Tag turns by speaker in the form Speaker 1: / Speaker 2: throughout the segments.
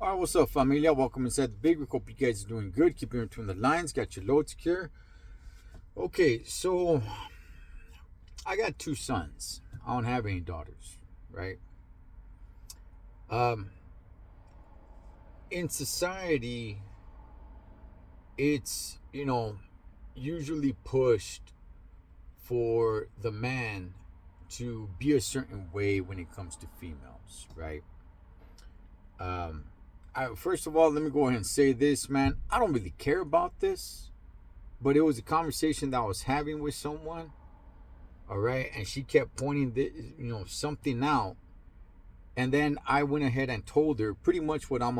Speaker 1: All right, what's up, familia? Welcome inside the big. We hope you guys are doing good. Keep in between the lines. Got your load secure. Okay, so I got two sons. I don't have any daughters, right? Um, in society, it's usually pushed for the man to be a certain way when it comes to females, right? Um, first of all, let me go ahead and say this, man. I don't really care about this, but it was a conversation that I was having with someone, all right, and she kept pointing something out, and then I went ahead and told her pretty much what I'm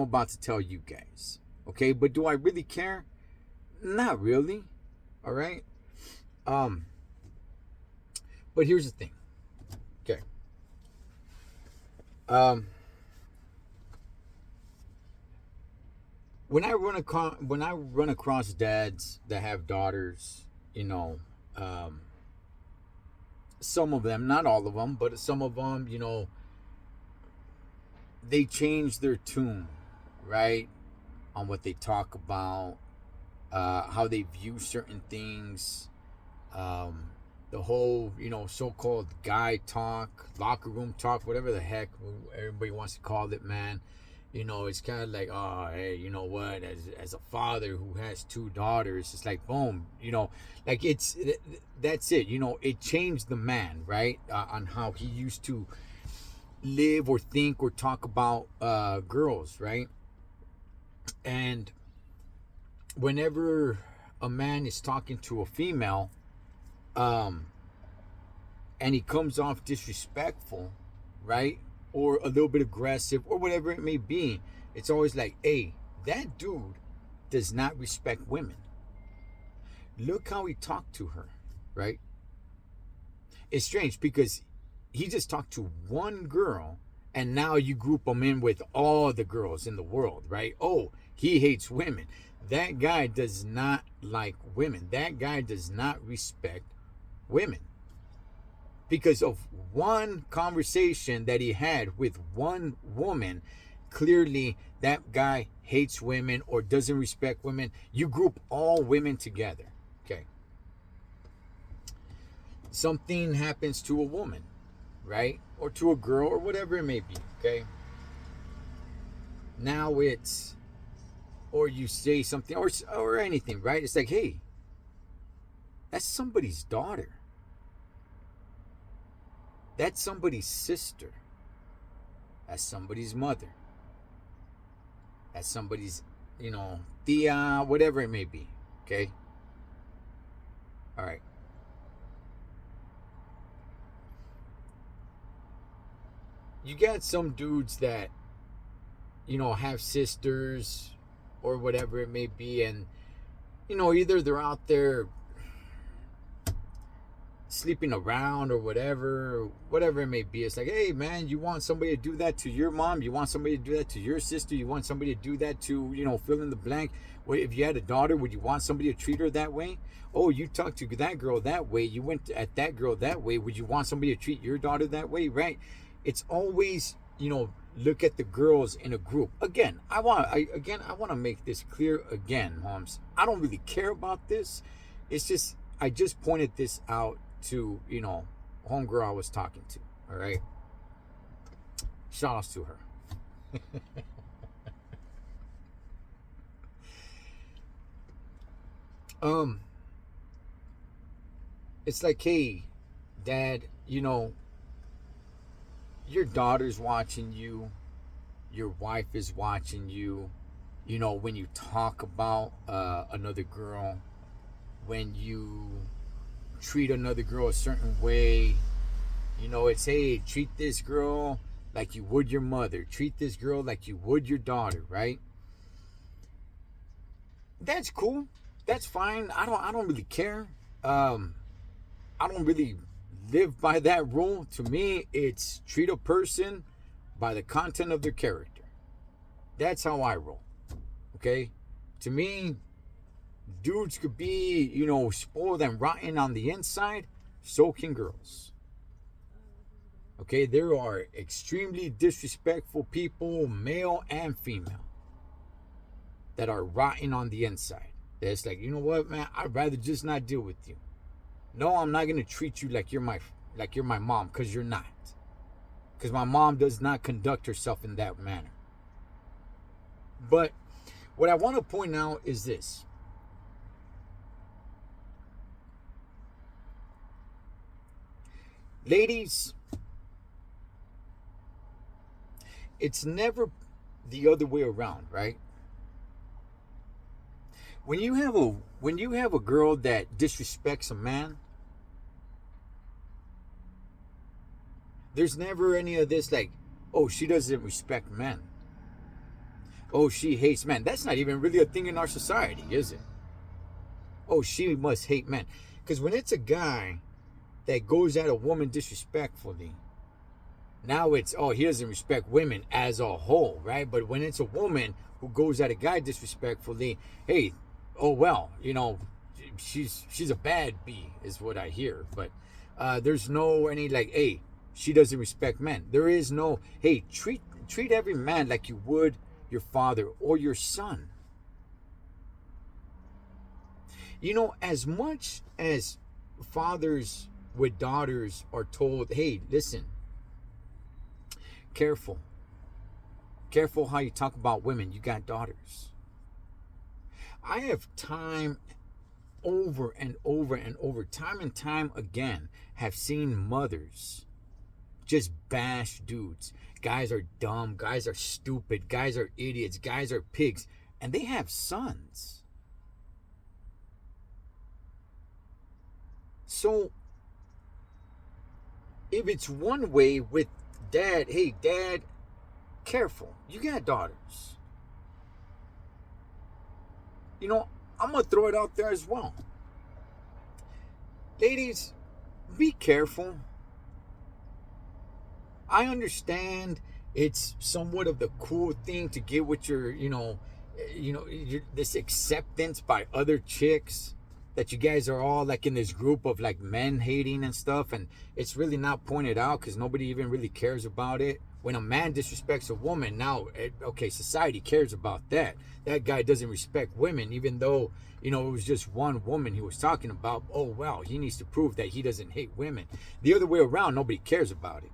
Speaker 1: about to tell you guys. Okay, but do I really care? Not really. All right. Um, but here's the thing. Okay. Um, when I run across dads that have daughters, you know, um, some of them, not all of them, but some of them, they change their tune, right, on what they talk about, how they view certain things, um, the whole, so-called guy talk, locker room talk, whatever the heck everybody wants to call it, man. It's kind of like, oh, hey, you know what? As a father who has two daughters, it's like, boom, like that's it. It changed the man, right? On how he used to live or think or talk about girls, right? And whenever a man is talking to a female, um, and he comes off disrespectful, right? Or a little bit aggressive or whatever it may be, it's always like, hey, that dude does not respect women. Look how he talked to her, right? It's strange because he just talked to one girl and now you group him in with all the girls in the world, right? Oh, he hates women. That guy does not like women. That guy does not respect women because of one conversation that he had with one woman. Clearly that guy hates women or doesn't respect women. You group all women together. Okay. Something happens to a woman, right? Or to a girl or whatever it may be. Okay. Now it's, or you say something or anything, right? It's like, hey, that's somebody's daughter. That's somebody's sister. That's somebody's mother. That's somebody's, tia, whatever it may be. Okay. All right. You got some dudes that, have sisters or whatever it may be. And, either they're out there sleeping around or whatever it may be. It's like, hey, man, you want somebody to do that to your mom? You want somebody to do that to your sister? You want somebody to do that to, fill in the blank? Well, if you had a daughter, would you want somebody to treat her that way? Oh, you talked to that girl that way. You went at that girl that way. Would you want somebody to treat your daughter that way? Right? It's always, look at the girls in a group. Again, I want to make this clear again, moms. I don't really care about this. It's just, I just pointed this out to, homegirl I was talking to. All right. Shout outs to her. um, it's like, hey, dad, your daughter's watching you, your wife is watching you, when you talk about another girl, when you treat another girl a certain way, it's, hey, treat this girl like you would your mother, treat this girl like you would your daughter, right? That's cool. That's fine. I don't really care. um I don't really live by that rule. To me, it's treat a person by the content of their character. That's how I roll. Okay? To me, dudes could be, spoiled and rotten on the inside. So can girls. Okay, there are extremely disrespectful people, male and female, that are rotten on the inside. It's like, you know what, man, I'd rather just not deal with you. No, I'm not gonna treat you like you're my mom, because you're not. Because my mom does not conduct herself in that manner. But what I want to point out is this. Ladies, it's never the other way around, right? When you have a girl that disrespects a man, there's never any of this like, oh, she doesn't respect men. Oh, she hates men. That's not even really a thing in our society, is it? Oh, she must hate men. Because when it's a guy that goes at a woman disrespectfully, now it's, oh, he doesn't respect women as a whole, right? But when it's a woman who goes at a guy disrespectfully, hey, oh well, she's a bad bee is what I hear. But there's no any like, hey, she doesn't respect men. There is no, hey, treat every man like you would your father or your son. As much as fathers with daughters are told, hey, listen, careful how you talk about women, you got daughters. I have time over and over and over, time and time again, have seen mothers just bash dudes. Guys are dumb, guys are stupid, guys are idiots, guys are pigs, and they have sons. So if it's one way with dad, hey dad, careful, you got daughters. I'm gonna throw it out there as well. Ladies, be careful. I understand it's somewhat of the cool thing to get with your, this acceptance by other chicks, that you guys are all like in this group of like men hating and stuff, and it's really not pointed out because nobody even really cares about it. When a man disrespects a woman, now, okay, society cares about that. That guy doesn't respect women, even though, it was just one woman he was talking about. Oh, well, he needs to prove that he doesn't hate women. The other way around, nobody cares about it.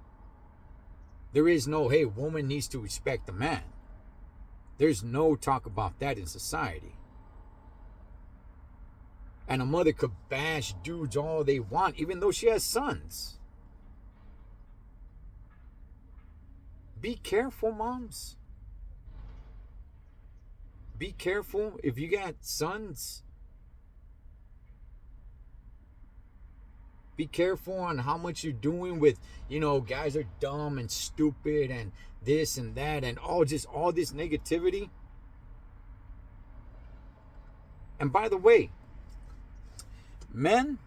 Speaker 1: There is no, hey, woman needs to respect the man. There's no talk about that in society. And a mother could bash dudes all they want, even though she has sons. Be careful, moms. Be careful if you got sons. Be careful on how much you're doing with, guys are dumb and stupid and this and that and all this negativity. And by the way, men,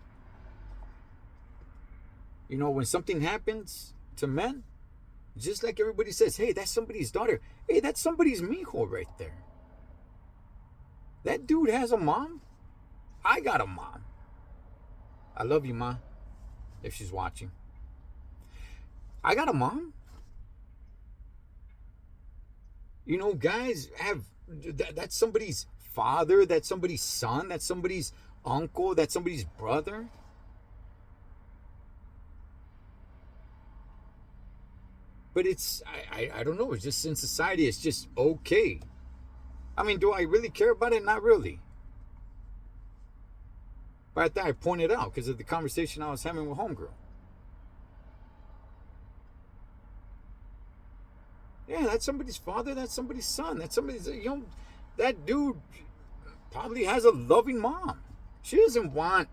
Speaker 1: when something happens to men, just like everybody says, hey, that's somebody's daughter. Hey, that's somebody's mijo right there. That dude has a mom. I got a mom. I love you, Ma, if she's watching. I got a mom. Guys have, that's somebody's father, that's somebody's son, that's somebody's uncle, that's somebody's brother. But it's, I don't know, it's just in society, it's just okay. I mean, do I really care about it? Not really. But I thought I pointed out because of the conversation I was having with Homegirl. Yeah, that's somebody's father, that's somebody's son, that's somebody's, that dude probably has a loving mom. She doesn't want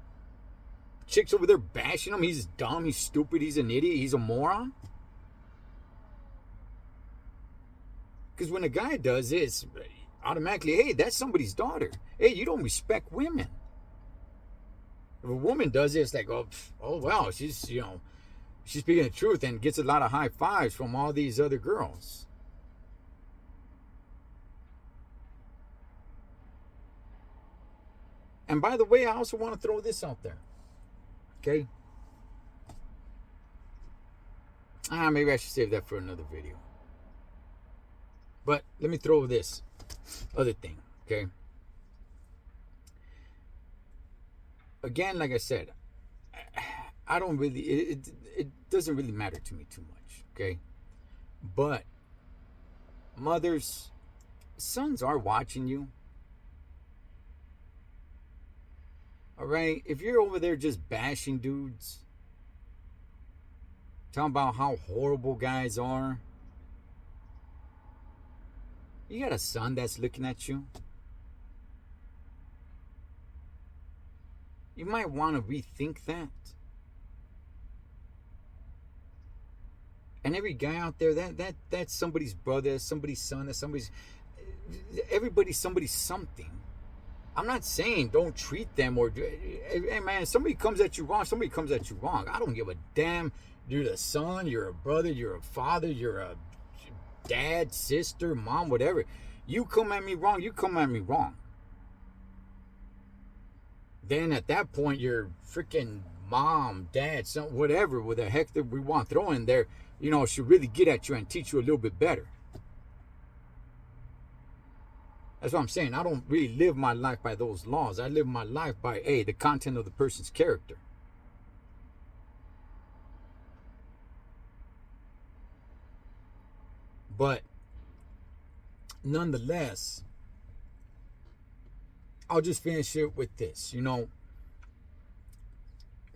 Speaker 1: chicks over there bashing him. He's dumb, he's stupid, he's an idiot, he's a moron. Because when a guy does this, automatically, hey, that's somebody's daughter. Hey, you don't respect women. If a woman does it, it's like, oh well, she's speaking the truth and gets a lot of high fives from all these other girls. And by the way, I also want to throw this out there. Okay? Maybe I should save that for another video. But let me throw this other thing, okay? Again, like I said, I don't really, it doesn't really matter to me too much, okay? But mothers, sons are watching you. All right? If you're over there just bashing dudes, talking about how horrible guys are, you got a son that's looking at you. You might want to rethink that. And every guy out there, that's somebody's brother, somebody's son, that's everybody's somebody's something. I'm not saying don't treat them or, hey man, somebody comes at you wrong, somebody comes at you wrong. I don't give a damn. You're the son, you're a brother, you're a father, you're a dad, sister, mom, whatever. You come at me wrong, you come at me wrong. Then at that point, your freaking mom, dad, son, whatever, with the heck that we want to throw in there, should really get at you and teach you a little bit better. That's what I'm saying. I don't really live my life by those laws. I live my life by, the content of the person's character. But nonetheless, I'll just finish it with this.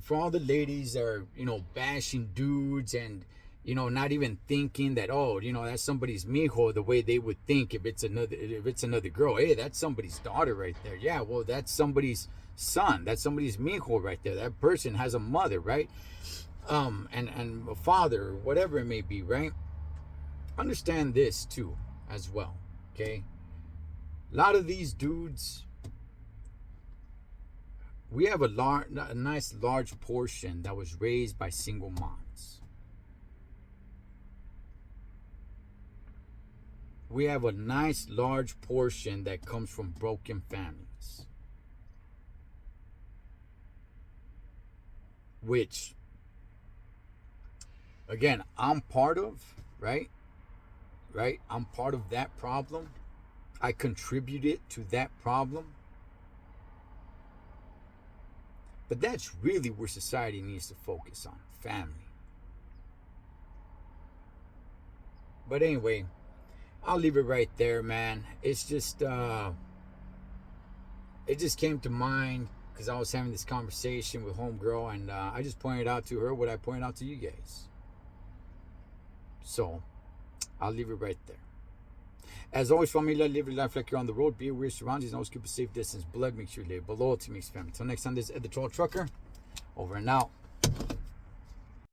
Speaker 1: For all the ladies that are, bashing dudes and, not even thinking that, that's somebody's mijo the way they would think if it's another girl. Hey, that's somebody's daughter right there. Yeah, well, that's somebody's son. That's somebody's mijo right there. That person has a mother, right? And a father, or whatever it may be, right? Understand this too, as well, okay? A lot of these dudes, we have a nice large portion that was raised by single moms. We have a nice large portion that comes from broken families, which, again, I'm part of, right? I'm part of that problem. I contributed to that problem. But that's really where society needs to focus on, family. But anyway, I'll leave it right there, man. It's just, it just came to mind because I was having this conversation with homegirl, and I just pointed out to her what I pointed out to you guys. So, I'll leave it right there. As always, familia, live your life like you're on the road. Be aware of your surroundings. Always keep a safe distance. Blood makes you live. But loyalty makes family. Until next time, this is Ed the Troll Trucker. Over and out.